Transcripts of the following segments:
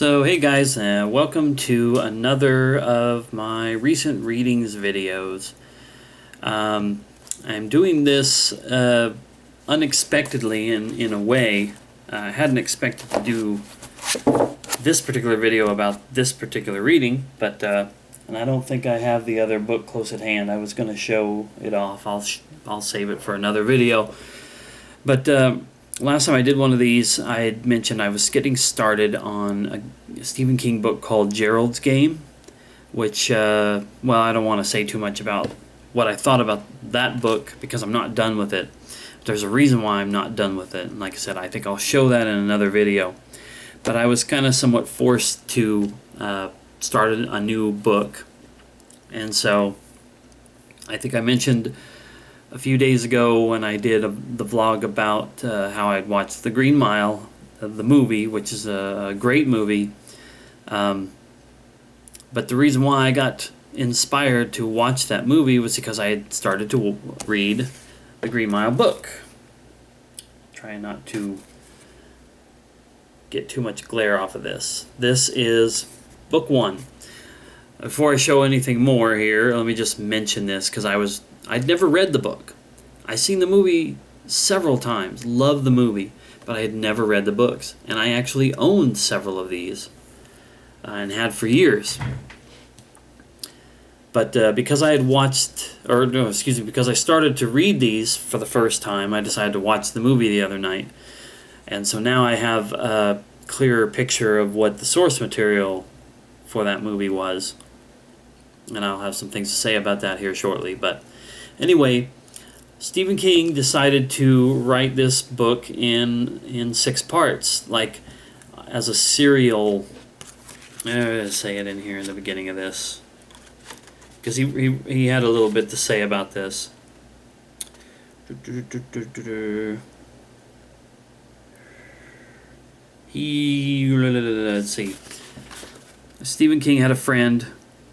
So hey guys, welcome to another of my recent readings videos. I'm doing this unexpectedly in a way. I hadn't expected to do this particular video about this particular reading, but and I don't think I have the other book close at hand. I was going to show it off. I'll save it for another video. But last time I did one of these, I had mentioned I was getting started on a Stephen King book called Gerald's Game, which, well, I don't want to say too much about what I thought about that book because I'm not done with it. There's a reason why I'm not done with it, and like I said, I think I'll show that in another video. But I was kind of somewhat forced to start a new book, and so I think I mentioned a few days ago when I did the vlog about how I'd watched The Green Mile, the movie, which is a great movie. But the reason why I got inspired to watch that movie was because I had started to read The Green Mile book. Trying not to get too much glare off of this. This is book one. Before I show anything more here, let me just mention this because I'd never read the book. I'd seen the movie several times, loved the movie, but I had never read the books. And I actually owned several of these and had for years. But because I had because I started to read these for the first time, I decided to watch the movie the other night. And so now I have a clearer picture of what the source material for that movie was. And I'll have some things to say about that here shortly. But anyway, Stephen King decided to write this book in 6 parts, like as a serial. I'm going to say it in here in the beginning of this, because he had a little bit to say about this. Let's see. Stephen King had a friend,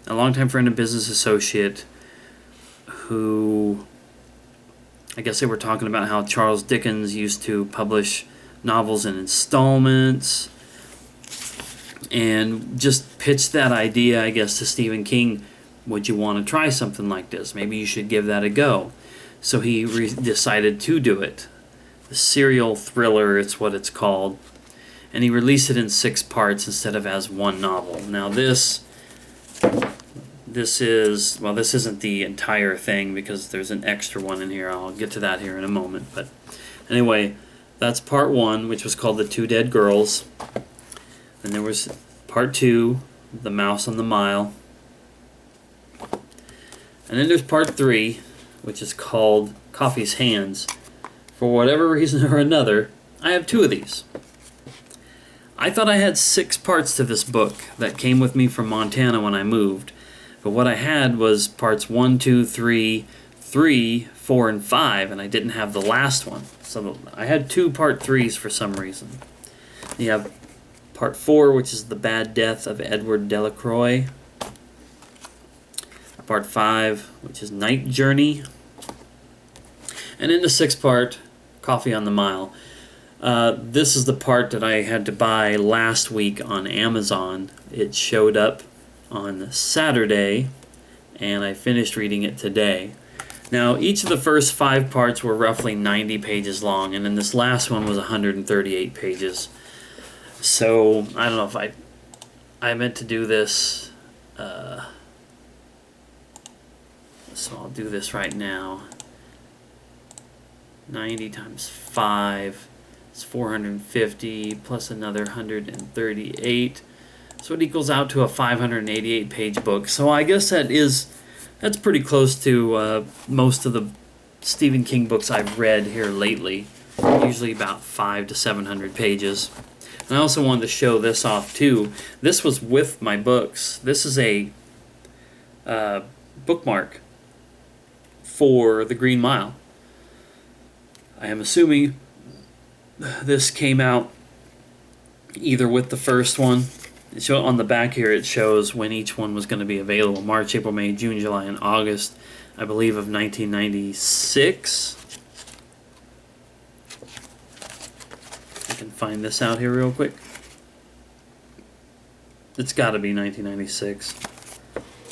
a longtime friend and business associate, who, I guess they were talking about how Charles Dickens used to publish novels in installments, and just pitched that idea, I guess, to Stephen King. Would you want to try something like this? Maybe you should give that a go. So he decided to do it. The serial thriller, it's what it's called. And he released it in 6 parts instead of as one novel. Now this isn't the entire thing because there's an extra one in here. I'll get to that here in a moment. But anyway, that's part 1, which was called The Two Dead Girls. Then there was part 2, The Mouse on the Mile. And then there's part 3, which is called Coffee's Hands. For whatever reason or another, I have 2 of these. I thought I had 6 parts to this book that came with me from Montana when I moved. But what I had was parts 1, 2, 3, 4, and 5, and I didn't have the last one. So I had 2 part 3s for some reason. You have part 4, which is The Bad Death of Edward Delacroix. Part 5, which is Night Journey. And in the 6th part, Coffee on the Mile. This is the part that I had to buy last week on Amazon. It showed up on Saturday, and I finished reading it today. Now, each of the first 5 parts were roughly 90 pages long, and then this last one was 138 pages. So, I don't know if I meant to do this, so I'll do this right now. 90 times 5 is 450 plus another 138. So it equals out to a 588 page book. So I guess that's pretty close to most of the Stephen King books I've read here lately. Usually about 500 to 700 pages. And I also wanted to show this off too. This was with my books. This is a bookmark for The Green Mile. I am assuming this came out either with the first one. On the back here it shows when each one was going to be available. March, April, May, June, July, and August, I believe, of 1996. I can find this out here real quick. It's got to be 1996.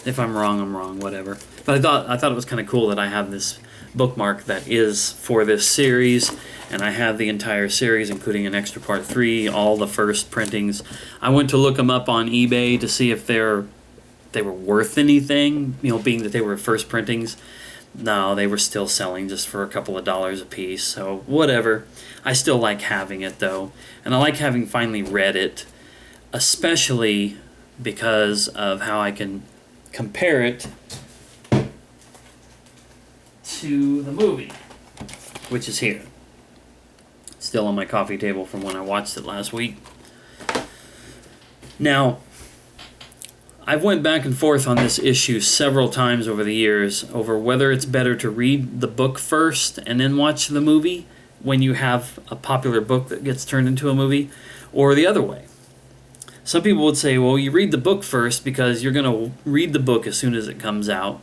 If I'm wrong, I'm wrong. Whatever. But I thought it was kind of cool that I have this bookmark that is for this series, and I have the entire series, including an extra part 3, all the first printings. I went to look them up on eBay to see if they were worth anything. You know, being that they were first printings. No, they were still selling just for a couple of dollars a piece. So whatever. I still like having it though, and I like having finally read it, especially because of how I can compare it to the movie, which is here. Still on my coffee table from when I watched it last week. Now, I've went back and forth on this issue several times over the years over whether it's better to read the book first and then watch the movie when you have a popular book that gets turned into a movie, or the other way. Some people would say, well, you read the book first because you're going to read the book as soon as it comes out,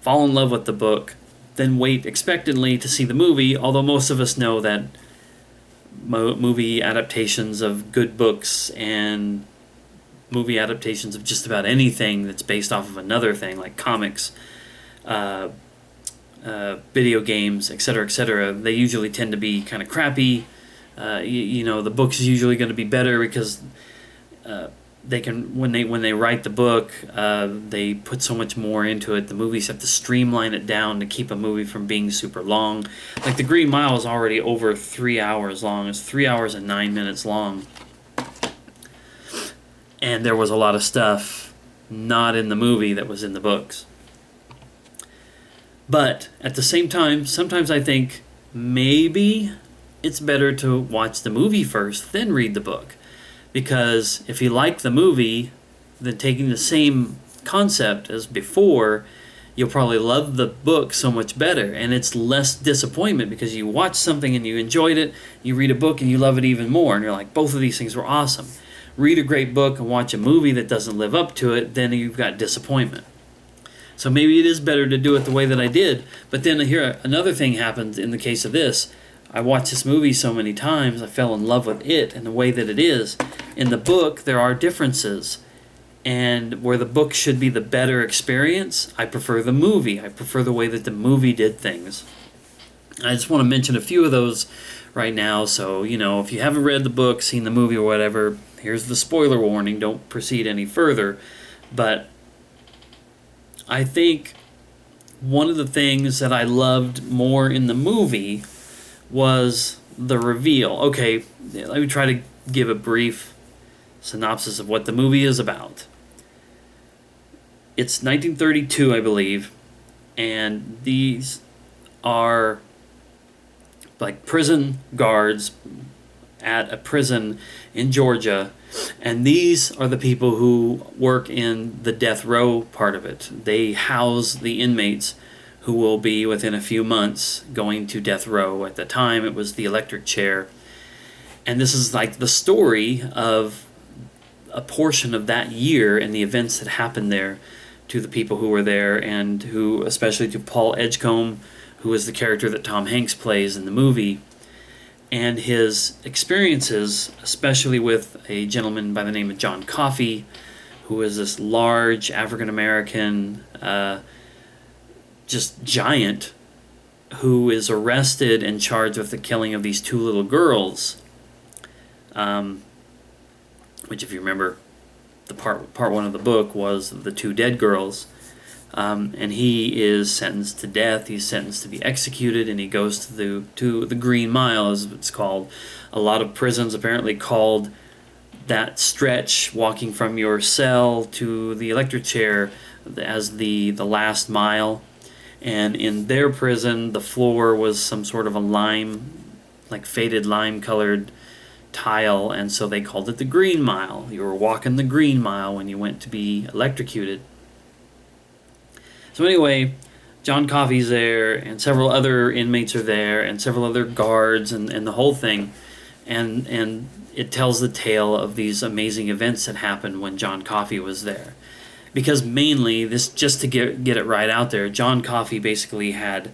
fall in love with the book, then wait expectantly to see the movie, although most of us know that movie adaptations of good books and movie adaptations of just about anything that's based off of another thing, like comics, video games, etc., they usually tend to be kind of crappy. You know, the book's usually going to be better because they can, when they write the book, they put so much more into it. The movies have to streamline it down to keep a movie from being super long. Like The Green Mile is already over 3 hours long. It's 3 hours and 9 minutes long. And there was a lot of stuff not in the movie that was in the books. But at the same time, sometimes I think maybe it's better to watch the movie first, then read the book. Because if you like the movie, then taking the same concept as before, you'll probably love the book so much better. And it's less disappointment because you watch something and you enjoyed it, you read a book and you love it even more. And you're like, both of these things were awesome. Read a great book and watch a movie that doesn't live up to it, then you've got disappointment. So maybe it is better to do it the way that I did. But then here, another thing happened in the case of this. I watched this movie so many times, I fell in love with it and the way that it is. In the book, there are differences. And where the book should be the better experience, I prefer the movie. I prefer the way that the movie did things. I just want to mention a few of those right now. So, you know, if you haven't read the book, seen the movie or whatever, here's the spoiler warning. Don't proceed any further. But I think one of the things that I loved more in the movie was the reveal. Okay, let me try to give a brief synopsis of what the movie is about. It's 1932, I believe, and these are like prison guards at a prison in Georgia, and these are the people who work in the death row part of it. They house the inmates who will be within a few months going to death row. At the time, it was the electric chair. And this is like the story of a portion of that year and the events that happened there to the people who were there, and who, especially to Paul Edgecombe, who is the character that Tom Hanks plays in the movie, and his experiences, especially with a gentleman by the name of John Coffey, who is this large African-American just giant who is arrested and charged with the killing of these two little girls, which, if you remember, the part one of the book was the two dead girls, and he is sentenced to death. He's sentenced to be executed, and he goes to the Green Mile, as it's called. A lot of prisons apparently called that stretch, walking from your cell to the electric chair, as the last mile. And in their prison, the floor was some sort of a lime, like faded lime-colored tile, and so they called it the Green Mile. You were walking the Green Mile when you went to be electrocuted. So anyway, John Coffey's there, and several other inmates are there, and several other guards, and the whole thing. And it tells the tale of these amazing events that happened when John Coffey was there. Because mainly, this, just to get it right out there, John Coffey basically had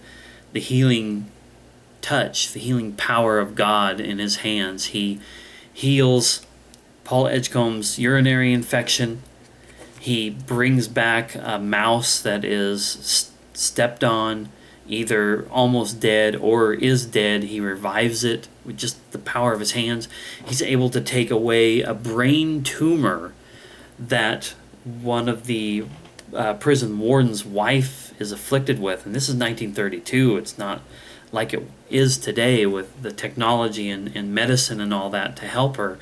the healing touch, the healing power of God in his hands. He heals Paul Edgecombe's urinary infection. He brings back a mouse that is stepped on, either almost dead or is dead. He revives it with just the power of his hands. He's able to take away a brain tumor that one of the prison warden's wife is afflicted with. And this is 1932. It's not like it is today with the technology and medicine and all that to help her.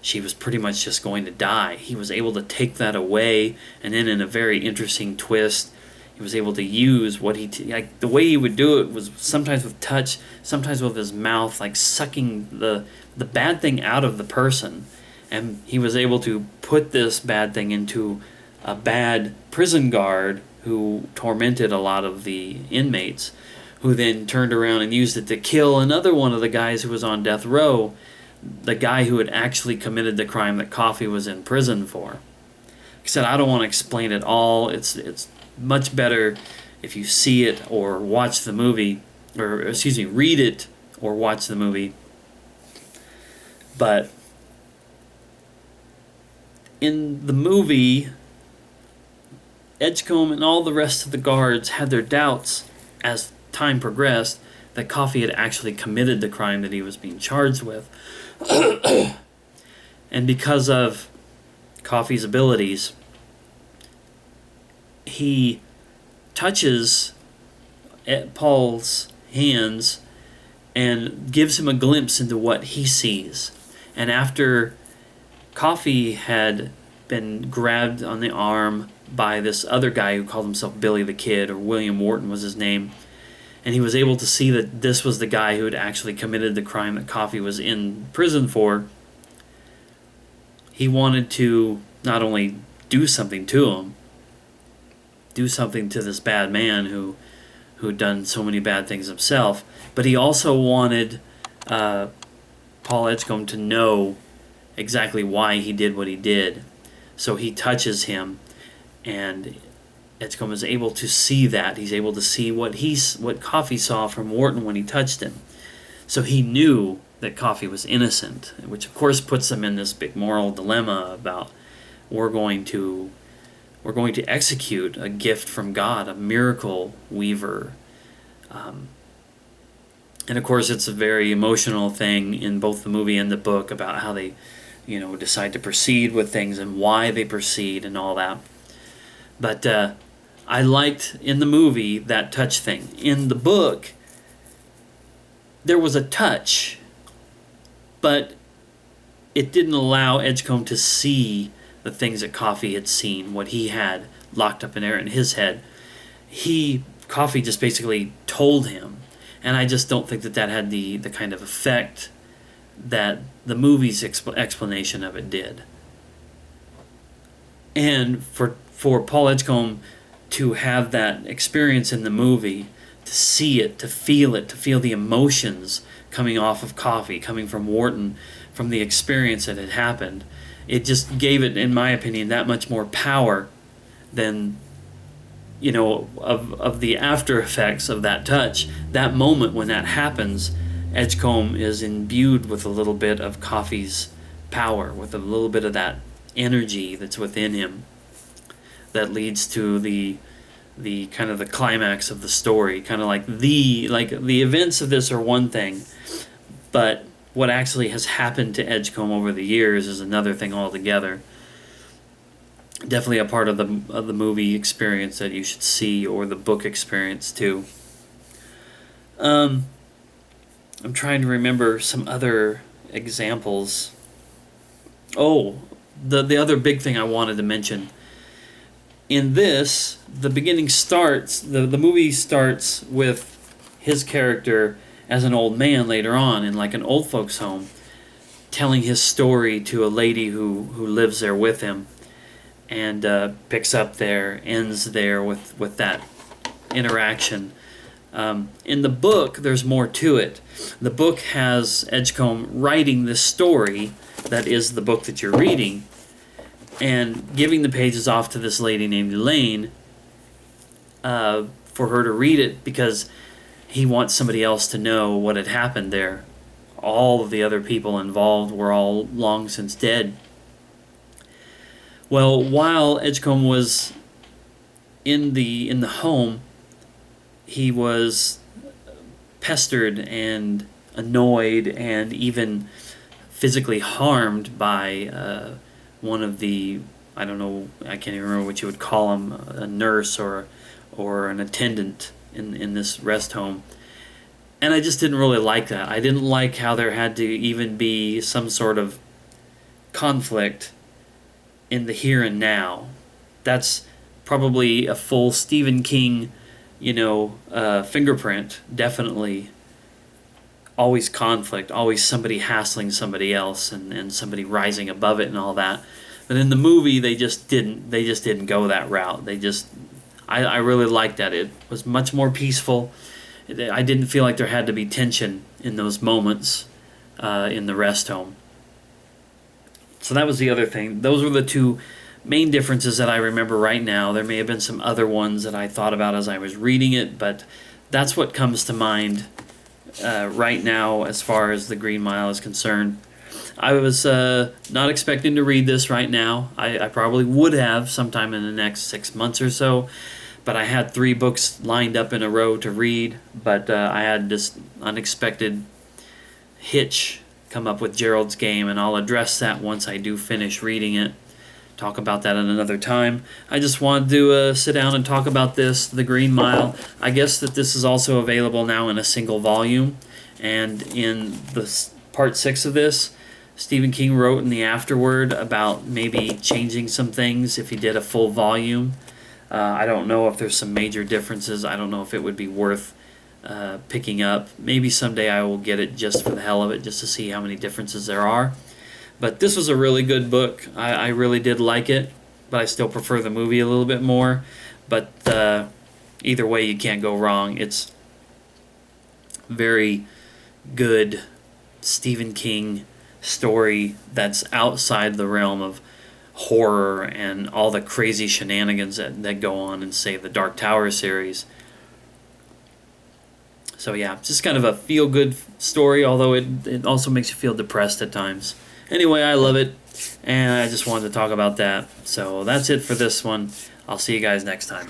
She was pretty much just going to die. He was able to take that away, and then in a very interesting twist, he was able to use what like the way he would do it was sometimes with touch, sometimes with his mouth, like sucking the bad thing out of the person. And he was able to put this bad thing into a bad prison guard who tormented a lot of the inmates, who then turned around and used it to kill another one of the guys who was on death row, the guy who had actually committed the crime that Coffey was in prison for. Like I said, I don't want to explain it all. It's much better if you see it or watch the movie, or excuse me, read it or watch the movie. But in the movie, Edgecombe and all the rest of the guards had their doubts as time progressed that Coffey had actually committed the crime that he was being charged with. And because of Coffey's abilities, he touches Paul's hands and gives him a glimpse into what he sees. And after Coffey had been grabbed on the arm by this other guy who called himself Billy the Kid, or William Wharton was his name, and he was able to see that this was the guy who had actually committed the crime that Coffey was in prison for, he wanted to not only do something to him, do something to this bad man who'd done so many bad things himself, but he also wanted Paul Edgecombe to know exactly why he did what he did. So he touches him, and Edgecombe is able to see that. He's able to see what Coffey saw from Wharton when he touched him. So he knew that Coffey was innocent, which of course puts them in this big moral dilemma about we're going to execute a gift from God, a miracle weaver. And of course it's a very emotional thing in both the movie and the book about how they, decide to proceed with things and why they proceed and all that. But I liked in the movie that touch thing. In the book, there was a touch, but it didn't allow Edgecombe to see the things that Coffey had seen, what he had locked up in there in his head. Coffey just basically told him, and I just don't think that had the kind of effect that the movie's explanation of it did. And for Paul Edgecombe to have that experience in the movie, to see it, to feel the emotions coming off of Coffey, coming from Wharton, from the experience that had happened, it just gave it, in my opinion, that much more power than, of the after effects of that touch. That moment when that happens, Edgecombe is imbued with a little bit of Coffey's power, with a little bit of that energy that's within him that leads to the kind of the climax of the story. Kind of like the events of this are one thing, but what actually has happened to Edgecombe over the years is another thing altogether. Definitely a part of the movie experience that you should see, or the book experience too. I'm trying to remember some other examples. Oh, the other big thing I wanted to mention. In this, the beginning starts, the movie starts with his character as an old man later on in like an old folks home, telling his story to a lady who lives there with him, and picks up there, ends there with that interaction. In the book, there's more to it. The book has Edgecombe writing this story that is the book that you're reading, and giving the pages off to this lady named Elaine for her to read it, because he wants somebody else to know what had happened there. All of the other people involved were all long since dead. Well, while Edgecombe was in the home, he was pestered and annoyed and even physically harmed by one of the, I don't know, I can't even remember what you would call him, a nurse or an attendant in this rest home. And I just didn't really like that. I didn't like how there had to even be some sort of conflict in the here and now. That's probably a full Stephen King, fingerprint. Definitely always conflict, always somebody hassling somebody else and somebody rising above it and all that. But in the movie, they just didn't go that route. I really liked that. It was much more peaceful. I didn't feel like there had to be tension in those moments in the rest home. So that was the other thing. Those were the two main differences that I remember right now. There may have been some other ones that I thought about as I was reading it, but that's what comes to mind right now as far as The Green Mile is concerned. I was not expecting to read this right now. I probably would have sometime in the next 6 months or so, but I had 3 books lined up in a row to read, but I had this unexpected hitch come up with Gerald's Game, and I'll address that once I do finish reading it. Talk about that at another time. I just wanted to sit down and talk about this, The Green Mile. I guess that this is also available now in a single volume, and in the part 6 of this, Stephen King wrote in the afterword about maybe changing some things if he did a full volume. I don't know if there's some major differences. I don't know if it would be worth picking up. Maybe someday I will get it just for the hell of it, just to see how many differences there are. But this was a really good book. I really did like it, but I still prefer the movie a little bit more. But either way, you can't go wrong. It's very good Stephen King story that's outside the realm of horror and all the crazy shenanigans that go on in, say, the Dark Tower series. So yeah, just kind of a feel-good story, although it also makes you feel depressed at times. Anyway, I love it, and I just wanted to talk about that. So that's it for this one. I'll see you guys next time.